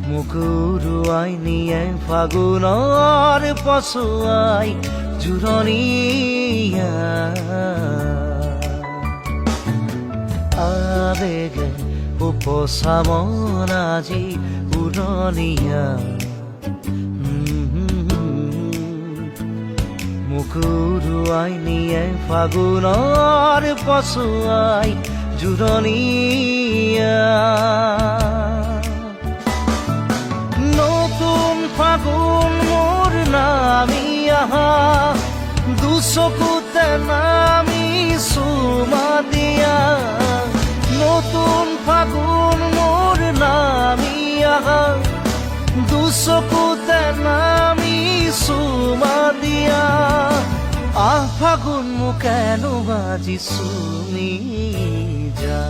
মোক উৰুৱাই নিয়ে ফাগুনৰ পছুৱাই জোৰণীয়া আবেগে উপচা মন আজি উৰণীয়া মোক উৰুৱাই নিয়ে ফাগুনৰ পছুৱাই জোৰণীয়া নতুন ফাগুন মোৰ নামি আহা দুচকুতে নামি চুমা দিয়া নতুন ফাগুন মোৰ নামি আহা দুচকুতে নামি চুমা দিয়া আহ ফাগুন মোক কেন বাজি চুমি যা